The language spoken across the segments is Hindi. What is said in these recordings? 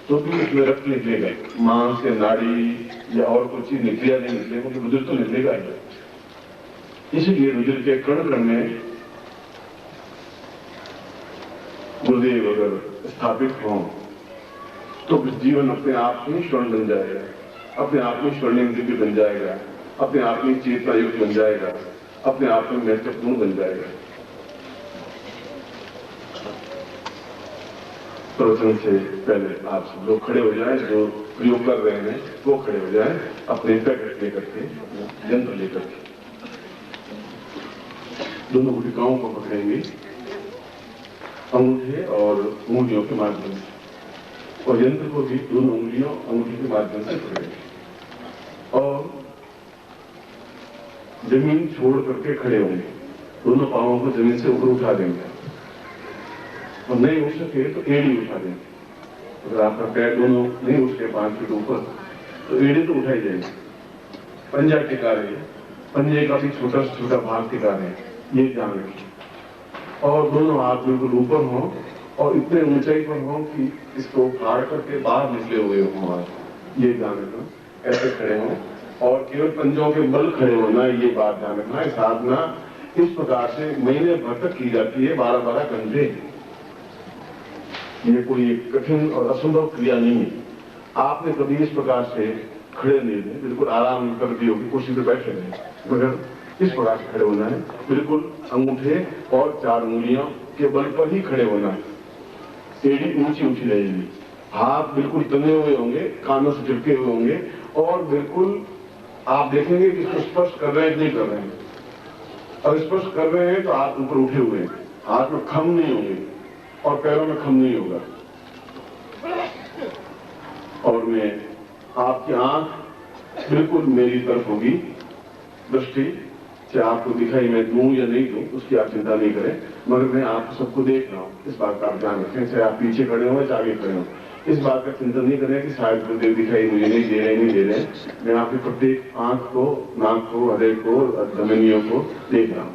तो भी उसमें रक्त निकलेगा, मांस या नाड़ी या और कुछ चीज निकले या नहीं निकले, क्योंकि रुधिर तो निकलेगा ही। इसीलिए रुधिर के कण कण में गुरुदेव अगर स्थापित हों तो जीवन अपने आप में स्वर्ण बन जाएगा, अपने आप में स्वर्णिम दिव्य बन जाएगा, अपने आप में चेतना युक्त बन जाएगा, अपने आप में महत्वपूर्ण बन जाएगा। प्रवचन से पहले आप सब लोग खड़े हो जाएं, जो प्रयोग कर रहे हैं वो खड़े हो जाएं, अपने पैकेट लेकर के, अपना यंत्र लेकर के। दोनों गुटिकाओं को पकड़ेंगे अंगूठे और उंगलियों के माध्यम से, और यंत्र को भी दोनों उंगलियों अंगूठे के माध्यम से पकड़ेंगे और जमीन छोड़ करके खड़े होंगे। दोनों पांवों को जमीन से ऊपर उठा देंगे और नहीं उठ सके तो एड़ी उठा देंगे। अगर आपका पैर दोनों नहीं उठ के 5 फीट ऊपर तो एड़ी तो उठाई जाएगी। पंजा टिका रहे, पंजे का भी छोटा से छोटा भाग टिका रहे, ये ध्यान रखिए। और दोनों हाथ बिल्कुल ऊपर हों और इतने ऊंचाई पर हों कि इसको फाड़ करके बाहर निकले हुए हों हाथ, ये ध्यान रखना। ऐसे खड़े हों और केवल पंजों के बल खड़े होना, ये बात ध्यान रखना। साधना इस प्रकार से महीने भर तक की जाती है, 12-12 घंटे। ये कोई कठिन और असंभव क्रिया नहीं है। आपने कभी इस प्रकार से खड़े नहीं रहे, बिल्कुल आराम कर दी होगी, कुर्सी पे बैठे रहे, मगर इस प्रकार से खड़े होना है, बिल्कुल अंगूठे और 4 उंगलियों के बल पर ही खड़े होना है। एड़ी ऊंची ऊंची रहेगी, हाथ बिल्कुल तने हुए होंगे, कानों से चिपके हुए होंगे और बिल्कुल आप देखेंगे कि इसको स्पर्श कर रहे हैं नहीं कर रहे हैं। और स्पर्श कर रहे हैं तो हाथ ऊपर उठे हुए हैं, हाथ में खम नहीं होंगे और पैरों में खम नहीं होगा। और मैं आपकी आंख बिल्कुल मेरी तरफ होगी, दृष्टि चाहे आपको दिखाई मैं दूं या नहीं दूं उसकी आप चिंता नहीं करें, मगर मैं आप सबको देख रहा हूं, इस बात का आप ध्यान रखें। चाहे आप पीछे खड़े हो या आगे खड़े हो, इस बात का चिंता नहीं करें कि शायद गुरुदेव दिखाई मुझे नहीं दे रहे, नहीं दे रहे। मैं आपकी प्रत्येक आंख को, नाक को, हृदय को, धमनियों को देख रहा हूं।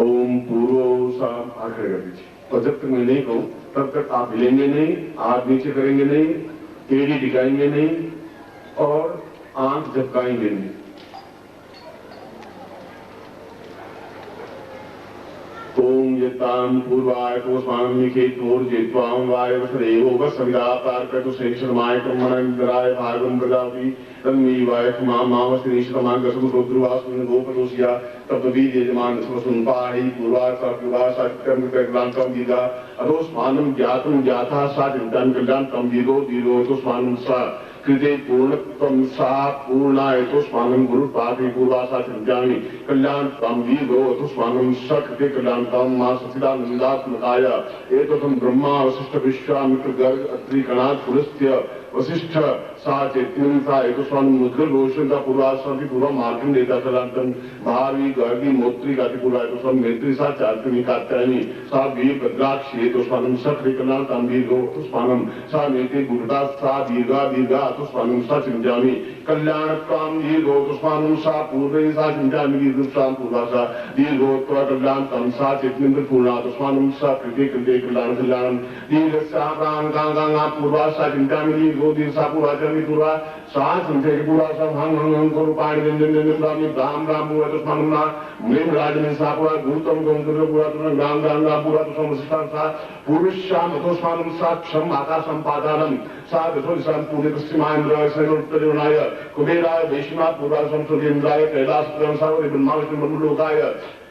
ओम पूर्व साम आखिर कर दीजिए, और जब तक मैं नहीं कहूं तब तक आप हिलेंगे नहीं, हाथ नीचे करेंगे नहीं, एड़ी टिकाएंगे नहीं और आंख झपकाएंगे नहीं। ओम यताम पूर्वाय को स्वाम निकेत मोर्जेत्वाम वाय वसदेवो वसविदातार कटु शेषरमाय कर्मणंदराय भागम प्रजापति तन्मी वाय मामावस्तिनिशतमां गसु रुद्रवासुन गोपरोसिया तपवी यजमान स्वसुन पाहि पूर्वासा पूर्वासा कर्म प्रग्रांतम गीता अदोस्मानं ज्ञातं ज्ञाता सा चिंतन कल्याणं दीरो दीरो तो स्वानं सा कृते पूर्णत्वं सा पूर्णाय तो स्वानं गुरुपादि पूर्वासा चिंतामि कल्याणं दीरो तो स्वानं सा कृते कल्याणं मा सचिदानंदात्मकाय एततं ब्रह्मा वशिष्ठ विश्वामित्र गर्ग अत्रि गणात् पुरस्त्य वशिष्ठ सा चैतन्यं सा एक स्वामी मुद्र रोशन का पूर्वाश्रम पूर्व मार्गम देता कलांतम भावी गर्गी मोत्री गाति पूर्वा एक स्वामी मैत्री सा चार्तनी कात्यायनी सा वीर भद्राक्षी तो स्वामी सक्रि कलांतम दीर्घो तो स्वामी सा नेति गुरुदा सा दीर्घा दीर्घा तो स्वामी सा चिंतामि कल्याणत्वाम दीर्घो तो स्वामी सा पूर्वे सा चिंतामि दीर्घाम पूर्वा सा दीर्घो तो कल्याणतम सा चैतन्य पूर्णा तो स्वामी सा कृते कृते कल्याण कल्याण दीर्घसा प्राण गांगा पूर्वा सा चिंतामि दीर्घो सा पूर्वा पूरा सात संख्या पूरा सब हम को पाणी व्यंजन राम राम पूरा तो स्वामी मृग राज में सा पूरा भूतम गंगो पूरा तो राम राम राम पूरा तो समस्ता सा पुरुषाम तो स्वामी सा क्षम आकाशम पादानम सा विधोषाम पूरे पश्चिमांध्र सैनोत्तरनाय कुबेराय वैष्णव पूरा संसदेन्द्राय कैलाश क्रमसावर ब्रह्मा विष्णु मनुलोकाय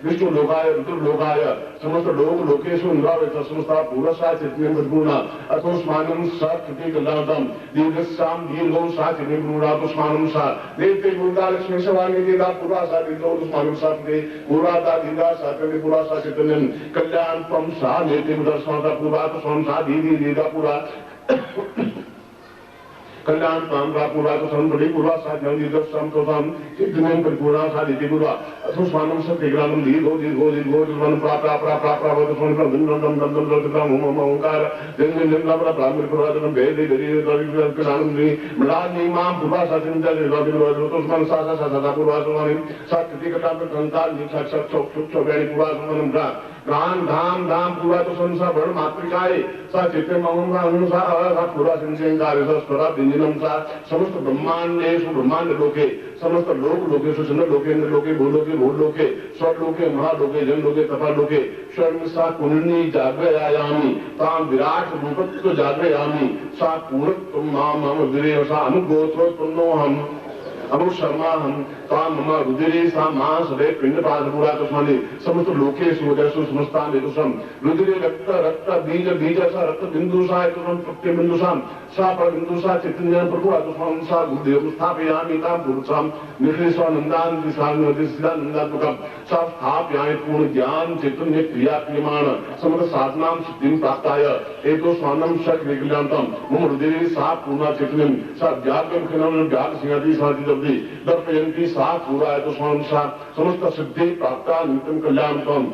विष्णु लोकाय रुद्र लोकाय समस्त लोक लोकेशु इंद्रावत समस्त पूर्वसा चित्तम पूर्ण अतोस्मानं सा कृति कल्याणम दीर्घसाम दीर्घो सा चित्तम पूर्ण अतोस्मानं सा देवते गुरुदा लक्ष्मी सवानी देदा पूरा सा दीर्घो अतोस्मानं सा कृति पूरा ता दीर्घा सा कृति पूरा सा चित्तम कल्याणम सा नेति मुदस्माता पूरा अतोस्मानं सा दीर्घ दीर्घा पूरा कल्याण पांगा पूरा तो संबड़ी पूरा साधन दीर्घम तो हम चित्तम परिपूर्णा सा दीति पूरा अथोस्मानं सत्यग्रामं दीर्घो दीर्घो दीर्घो मन प्राप्रा प्राप्रा प्राप्त सोन का दंडम दंडम दंडम दंडम ओम ओंकार दिन दिन दिन अपना प्राप्त पुरातन वेद वेद दरिद्र कलानं दी मलानी मां पूरा सा चिंता दीर्घो दीर्घो तो मन सा सा सा पूरा सोनी सा कृति कथा पर संतान निक्षा चक्षु चक्षु वेणी पूरा सोनम का प्राण धाम धाम पूरा तो संसा वर्ण मातृकाय सा चित्ते मम सा पूरा संसेंगार स्वरा व्यंजनम सा समस्त ब्रह्मांडेषु ब्रह्मांड लोके समस्त लोक लोकेषु चंद्र लोकेन्द्र लोके भूलोके भूलोके स्वर्लोके महालोके जन लोके तथा लोके स्वयं सा कुंडली जागृयामि ताम विराट रूपत्व जागृयामि सा पूर्णत्वं माम मम विरेव सा अनुगोत्रोत्पन्नो हम अमु शर्मा हम ताम मम रुधिरे सा मां सदे पिंडपाद पूरा तस्मानि समस्त लोके सोदसु समस्तान वेदुसम रुधिरे रक्त रक्त बीज बीज सा रक्त बिंदु सा एकम प्रत्यय बिंदु सा पर बिंदु सा चैतन्य प्रभु तस्मान् सा गुरुदेव स्थापयामि ताम पुरुषाम निखिलेश्वरनंदान दिशानंदात्मकम सा स्थापयामि पूर्ण ज्ञान चैतन्य क्रिया क्रियमाण समस्त साधनां सिद्धिं प्राप्ताय एको स्वानम शक विज्ञानतम मम रुधिरे सा पूर्ण चैतन्यं सा व्याग्यं खिनं व्याग सिंहति साधि दर्पयन्ति सा पूरा है तो समस्त सिद्धि प्राप्ता नित्यं कल्याणकम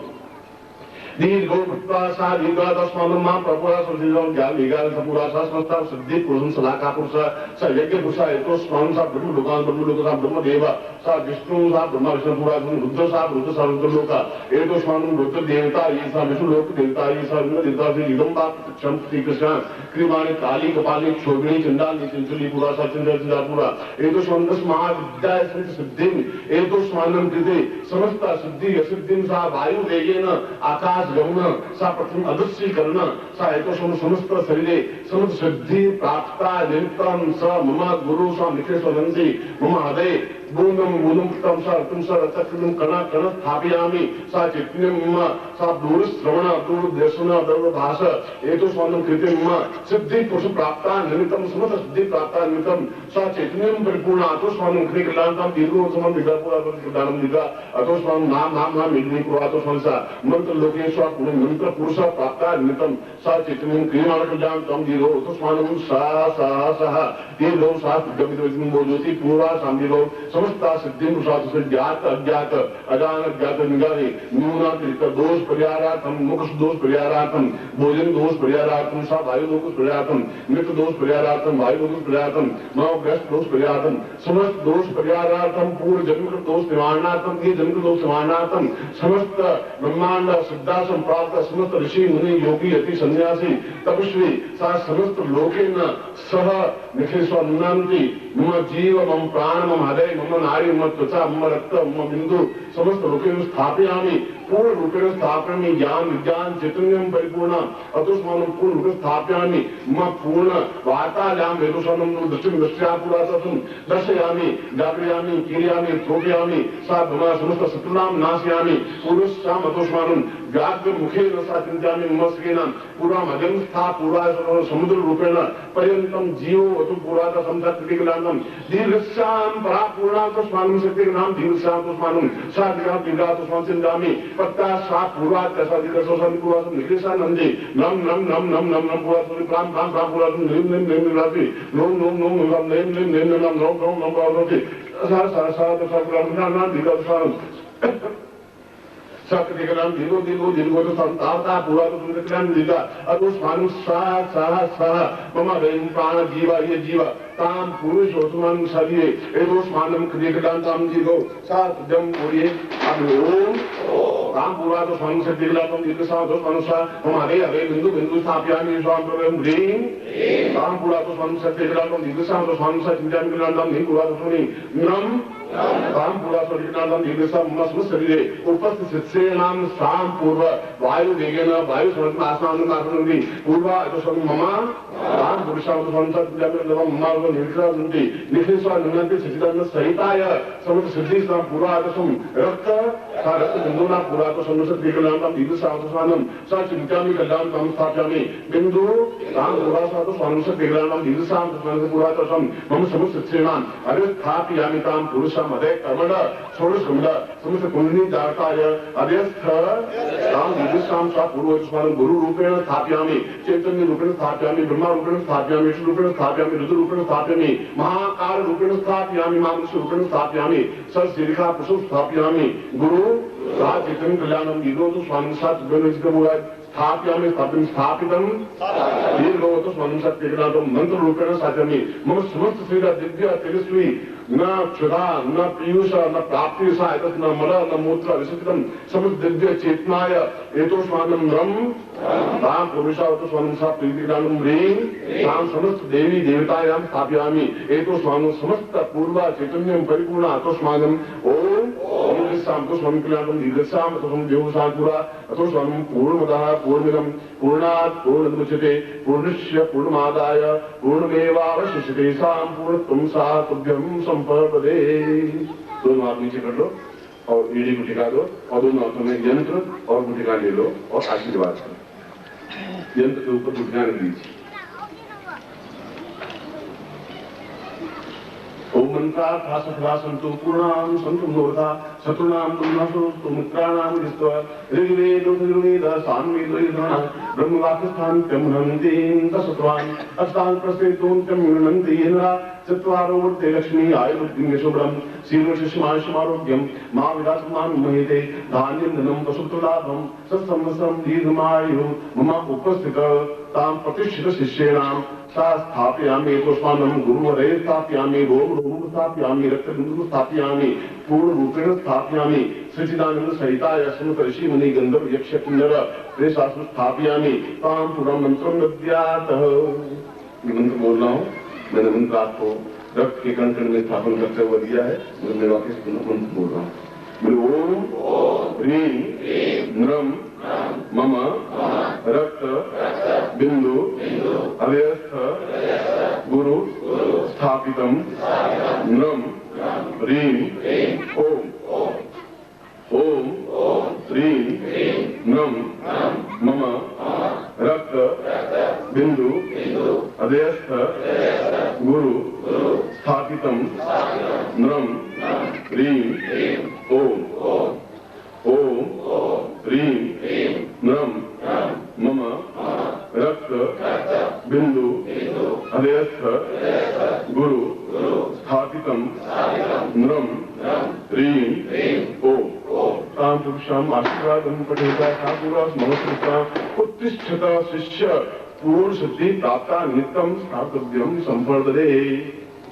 दीर्घो भक्ता सा दीर्घा तस्मानं मां प्रपुरा सुधीरं ज्ञान विज्ञान पूरा सा समस्त सिद्धि पुरुषं सलाका पुरुष सा यज्ञ पुरुष एको स्वाम सा ब्रह्म लोक सा ब्रह्म देव सा विष्णु सा ब्रह्म विष्णु पूरा रुद्र सा रुद्र लोक एको स्वाम रुद्र देवता ये सा विष्णु लोक देवता ये सा रुद्र देवता से निगमबा क्षम श्री कृष्ण क्रीमाणी काली कपाली क्षोभिणी चंडाल चंचली पूरा सा चंद्र पूरा एको स्वाम दस महाविद्या सिद्धि एको स्वाम कृते समस्त सिद्धि असिद्धिं सा वायु वेगेन आकाश गमन सा प्रथम अदृश्यीकरण सा एको समस्त शरीरे समस्त सिद्धि प्राप्ता निमित्तं स मम गुरु सा निखेश्वरन्ति मम हृदये बूंदम बूंदम तम सा रचक्रम कण कण स्थापयामि सा चैतन्यम सा दूर श्रवण दूर दर्शन दूर भाष एतो स्वानम कृते मम सिद्धि पुरुष प्राप्ता निमित्तं समस्त सिद्धि प्राप्ता निमित्तं सा चैतन्यम परिपूर्ण अतो स्वानम कृते कल्याणतम दीर्घो समम विदापुरा प्रदानम दिगा अतो स्वानम नाम मिलनी को अतो स्वानसा मंत्र लोकेश्वर पुरुष मंत्र पुरुष प्राप्ता निमित्तं सा चैतन्यम क्रियमाण कल्याणतम दीर्घो अतो स्वानम सा दीर्घो सा गमितविष्णु बोधोति पूरा शांतिरो समस्त सिद्धि से ज्ञात अज्ञात अजान ज्ञात निगारे न्यूनातिरिक्त दोष परिहारार्थम मुख दोष परिहारार्थम भोजन दोष परिहारार्थम सा वायु दोष परिहारार्थम मृत दोष परिहारार्थम वायु दोष परिहारार्थम नवग्रस्त दोष परिहारार्थम समस्त दोष परिहारार्थम पूर्व जन्म दोष निवारणार्थम ये जन्म दोष निवारणार्थम समस्त ब्रह्मांड सिद्धासम प्राप्त समस्त ऋषि मुनि योगी यति सन्यासी तपस्वी सा समस्त लोकेन सह निखेश्वरन्ति मम जीव मम प्राण मम हृदय मम नाड़ी मम त्वचा मम रक्त मम बिंदु समस्त लोकेन स्थापयामि पूर्ण रूपेण स्थापयामि ज्ञान विज्ञान चैतन्यं परिपूर्ण अतुस्मानं पूर्ण रूपेण स्थापयामि मम पूर्ण वार्तायां वेदोषणं दृष्टिं दृष्ट्या पुरातसं दर्शयामि जागृयामि कीर्यामि थोपयामि सा मम समस्त शत्रूणां नाशयामि पुरुषाम् अतुस्मानं व्याघ्र मुखेन सा चिन्तयामि मम स्केन पूर्वम् अजं स्था पूरा समुद्र रूपेण पर्यन्तं जीवो अतु पुरात संतकृतिकलानं दीर्घस्यां परापूर्णां तस्मानं शक्तिनां दीर्घस्यां तस्मानं सा दीर्घा तस्मानं चिन्तयामि पत्ता सा पूर्वात् सा दीर्घसोसं पूर्वात् निखेशानन्दे नम पूर्वात् प्राम पूर्वात् निम राति नोम नेम नम राति सा पूर्वात् दीर्घ सत्य दीर्घो तो संतावता पूरा तो तुमने दिला अतो स्वानु सह मम वें प्राण जीवा ये जीवा ताम पुरुष ओस्मान शरीरे एतो स्वानम क्रियकदांताम जीवो सा जम बोलिए अब ओम ताम पूरा तो स्वानु से दिलातम दीर्घ सा तो अनुसा मम हरे बिंदु स्थापयामि स्वाम प्रभु ह्रीं ताम पूरा तो स्वानु से दिलातम दीर्घ सा तो स्वानु से चिंतयामि कल्याणतम ह्रीं पूरा तो सुनि नम ताम पूरा तो कल्याणतम दीर्घ सा मम समस्त शरीरे उपस्थित सेनाम साम पूर्व वायु वेगेन वायु समस्त आसनानं आसनन्ति पूर्व तो मम ताम पुरुषां तो संतत मम निर्विश्वासन्ति निखेश्वरन्ति सचिदानंद सहिताय समस्त सिद्धिस्तां पूर्वादसं रक्त सा रक्त बिंदुना पूर्वादसं समस्त क्रियकलांतां दीर्घसावसानं सा चिन्तयामि कल्याणं स्थापयामि बिंदु तां पूर्वादसं समस्त क्रियकलांतां दीर्घसावसानं पूर्वादसं मम समस्त सेनान् अधिष्ठापयामि तां पुरुषं हृदय कर्मण षोडशकमल समस्त कुंडली जाताय अध्यस्थ तां दीर्घसां सा पूर्वस्मानं गुरु रूपेण स्थापयामि चैतन्य रूपेण स्थापयामि ब्रह्मा रूपेण स्थापयामि विष्णु रूपेण स्थापयामि रुद्र रूपेण स्थापयामि महाकाल रूपेण स्थापयामि मानुष रूपेण स्थापयामि सरसिरिखा पुरुष स्थापयामि गुरु सा चैतन्य कल्याणं दीर्घो तो स्वामी सात गणित स्थाप्यामि स्थापितं स्थापितं दीर्घवतो स्वनं सत्यनातो मंत्र रूपेण साध्यमि मम समस्त शरीर दिव्य तेजस्वी न क्षुधा न पीयूष न प्राप्ति सहायक न मल न मूत्र विसर्जितम समस्त दिव्य चेतनाय एतोष्मानं रम तां पुरुषावतो स्वनं सा प्रीतिदानं ह्रीं तां समस्त देवी देवतायां स्थापयामि एतोष्मानं समस्त पूर्व चैतन्यं परिपूर्ण अतोष्मानं ओम दीर्घस्याम तो स्वनं कल्याणं दीर्घस्याम तो स्वनं देवसाकुरा अतो स्वनं पूर्णमदः पूर्णमिदं पूर्णात् पूर्णमुदच्यते पूर्णस्य पूर्णमादाय पूर्णमेवावशिष्यते सां पूर्णत्वं सा तुभ्यं संपदे। दोनों हाथ नीचे कर लो और एड़ी को टिका दो और दोनों हाथों में यंत्र और गुटिका ले लो और आशीर्वाद करो। यंत्र के ऊपर गुटिका रख दीजिए। ओम मंत्रा सखा संतु पूर्णाम संतु नोरता शत्रुनाम दुर्नाशो मित्राणाम जिस्त्वा ऋग्वेद सामवेद ब्रह्मवाक्यस्थान त्यमनन्तीं तस्त्वान् अस्तान् प्रसेतों त्यमनन्ति येना चत्वारो वर्ते लक्ष्मी आयुर्वृद्धिं यशोबरं शीर्षमायुष्यमारोग्यं मा विलासमान् महेते धान्यं धनं वसुतलाभं सत्संवत्सरं दीर्घमायु मम उपस्थित तां प्रतिष्ठित शिष्येणां सा स्थापयामि पुष्पानं गुरुवरे स्थापयामि रोम रोम स्थापयामि रक्तबिन्दुं स्थापयामि पूर्ण रूपेण स्थापयामि सच्चिदानंद सहिताय सुमकर्षि मुनि गंधर्व यक्ष किन्नर प्रेषासु स्थापयामि तां पुरं मंत्रं दद्यातः। मंत्र बोल रहा हूँ, मैंने मंत्र आपको रक्त के कण कण में स्थापन करते हुए दिया है। मैं वाक्य मंत्र बोल रहा हूँ। ओम ह्रीं नृम मम रक्त बिंदु अव्यस्थ गुरु स्थापितं नृम ह्रीं ओम ओम ह्रीं नृम मम रक्त बिंदु अव्यस्थ गुरु स्थापितं नृम ह्रीं ओम ओम ह्रीं नृम मम रक्त बिंदु अव्यस्थ गुरु स्थापितं नृम ह्रीं ओम तां पुरुषाम् आशीर्वादं पठेता सा पुरुष महत्कृता उत्तिष्ठता शिष्य पूर्ण सिद्धि प्राप्ता नित्यं स्थातव्यं संवर्धते।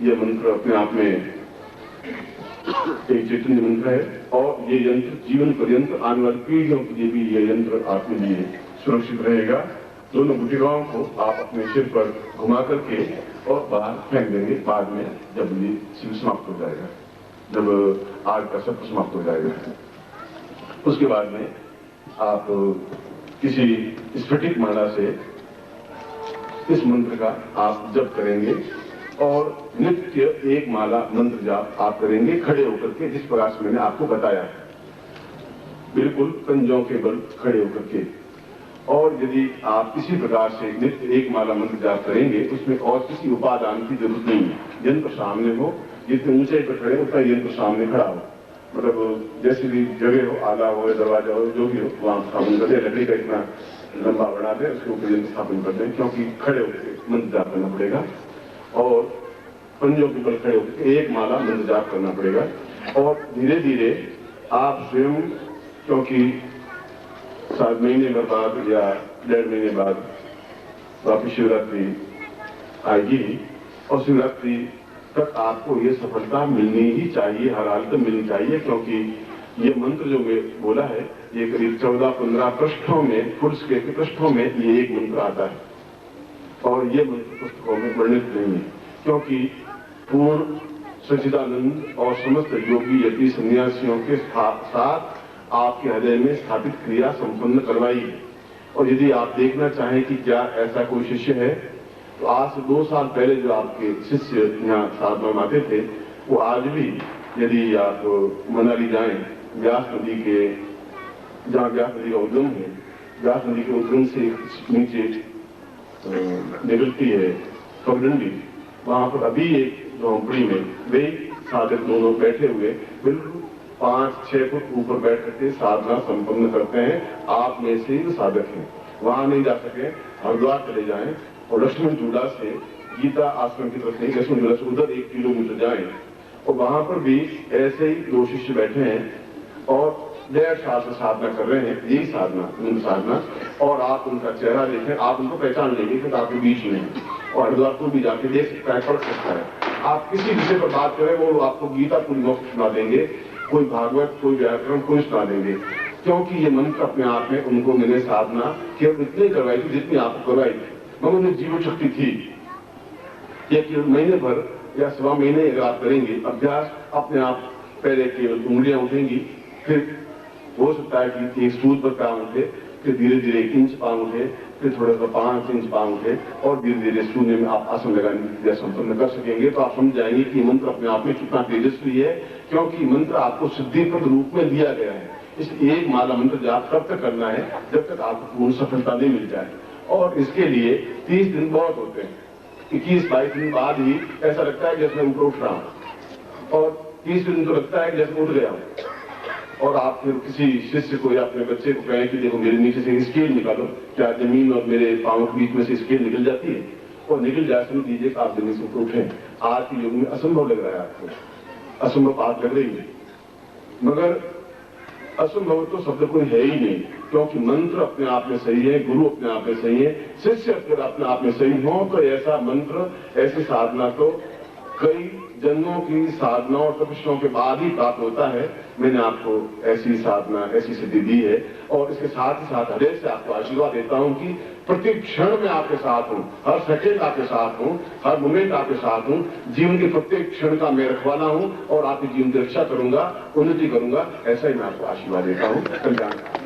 यह मंत्र अपने आप में एक चैतन्य मंत्र है और ये यंत्र जीवन पर्यंत आने वाली पीढ़ियों के लिए भी ये यंत्र आपके लिए सुरक्षित रहेगा। दोनों गुटिकाओं को आप अपने सिर पर घुमा करके और बाहर फेंक देंगे बाद में जब ये शिविर समाप्त हो जाएगा, जब आज का सत्र समाप्त हो जाएगा। उसके बाद में आप किसी स्फटिक माला से इस मंत्र का आप जप करेंगे और नित्य एक माला मंत्र जाप आप करेंगे खड़े होकर के, जिस प्रकार से मैंने आपको बताया है, बिल्कुल कंजों के बल खड़े होकर के। और यदि आप इसी प्रकार से नित्य एक माला मंत्र जाप करेंगे उसमें और किसी उपादान की जरूरत नहीं है। यंत्र सामने हो, जितने ऊंचाई पर खड़े उतना यंत्र सामने खड़ा हो, मतलब जैसी भी जगह हो, आला हो या दरवाजा हो, जो भी हो वहां स्थापन कर दे। लकड़ी का इतना लंबा बना दे, उसके ऊपर यंत्र स्थापन कर दें, क्योंकि खड़े होकर मंत्र जाप करना पड़ेगा और पंजों के बल खड़े होकर एक माला मंत्र जाप करना पड़ेगा। और धीरे धीरे आप स्वयं, क्योंकि 7 महीने बाद या 1.5 महीने बाद वापिस शिवरात्रि आएगी और शिवरात्रि तक आपको ये सफलता मिलनी ही चाहिए, हर हालत में मिलनी चाहिए, क्योंकि ये मंत्र जो मैं बोला है ये करीब 14-15 पृष्ठों में, फुल स्केल के पृष्ठों में ये एक मंत्र आता है और ये मंत्र पुस्तकों में वर्णित नहीं है, क्योंकि पूर्ण सच्चिदानंद और समस्त योगी यति सन्यासियों के साथ आपके हृदय में स्थापित क्रिया संपन्न करवाई है। और यदि आप देखना चाहें कि क्या ऐसा कोई शिष्य है, तो आज से 2 साल पहले जो आपके शिष्य यहाँ साधना में आते थे, वो आज भी यदि आप मनाली जाएं, व्यास नदी के, जहाँ व्यास नदी का उद्गम है, व्यास नदी के उद्गम से नीचे निकलती है पगडंडी, वहां पर अभी एक झोंपड़ी में वे साधक दोनों बैठे हुए बिल्कुल 5-6 फुट ऊपर बैठ करके साधना संपन्न करते हैं। आप में से ही साधक हैं, वहां नहीं जा सके हरिद्वार चले जाएं और लक्ष्मण झूला से गीता आश्रम की तरफ नहीं, लक्ष्मण झूला से उधर 1 किलोमीटर जाएं और वहां पर भी ऐसे ही 2 शिष्य बैठे हैं और 1.5 साल से साधना कर रहे हैं, यही साधना, उनकी साधना, और आप उनका चेहरा देखें, आप उनको पहचान लेंगे कि आपके बीच में है, और हरिद्वार को भी जाके देख सकता है, पढ़ सकता है। आप किसी विषय पर बात करें, वो आपको गीता पूरी मुफ्त सुना देंगे, कोई भागवत, कोई व्याकरण, कोई सुना देंगे, क्योंकि ये मंत्र अपने आप में उनको मैंने साधना केवल इतनी करवाई थी जितनी आपको करवाई थी, मगर उन्हें जीवन शक्ति थी। ये केवल महीने भर या 1.25 महीने अगर आप करेंगे अभ्यास, अपने आप पहले केवल उंगलियां उठेंगी, फिर हो सकता है कि एक सूद पर काम उठे, फिर धीरे धीरे 1 इंच पाँव उठे, फिर थोड़ा सा 5 इंच पाँव उठे, और धीरे धीरे शून्य में आप आसन लगाने की क्रिया संपन्न कर सकेंगे। तो आप समझ जाएंगे कि मंत्र अपने आप में कितना तेजस्वी है, क्योंकि मंत्र आपको सिद्धिप्रद रूप में दिया गया है। इसलिए एक माला मंत्र जाप तब तक करना है जब तक आपको पूर्ण सफलता नहीं मिल जाए, और इसके लिए 30 दिन बहुत होते हैं। 21-22 दिन बाद ही ऐसा लगता है जैसे मैं ऊपर उठ रहा हूँ, और 30 दिन तो लगता है जैसे उठ गया हूँ। और आप फिर किसी शिष्य को या अपने बच्चे को कहें कि देखो मेरे नीचे से स्केल निकालो, क्या जमीन और मेरे पाँव के बीच में से स्केल निकल जाती है, और निकल जाए समझ लीजिए कि आप जमीन से ऊपर उठे। आज के युग में असंभव लग रहा है आपको, असंभव बात लग रही है, मगर असंभव तो शब्द कोई है ही नहीं, क्योंकि मंत्र अपने आप में सही है, गुरु अपने आप में सही है, शिष्य अपने आप में सही हो, तो ऐसा मंत्र, ऐसी साधना तो कई जन्मों की साधना और तपस्याओं के बाद ही प्राप्त होता है। मैंने आपको ऐसी साधना, ऐसी सिद्धि दी है, और इसके साथ ही साथ हृदय से आपको आशीर्वाद देता हूं कि प्रति क्षण में आपके साथ हूं, हर सेकंड आपके साथ हूं, हर मोमेंट आपके साथ हूं, जीवन के प्रत्येक क्षण का मैं रखवाला हूं, और आपके जीवन की रक्षा करूंगा, उन्नति करूंगा। ऐसा ही मैं आपको आशीर्वाद देता हूं। कल्याण।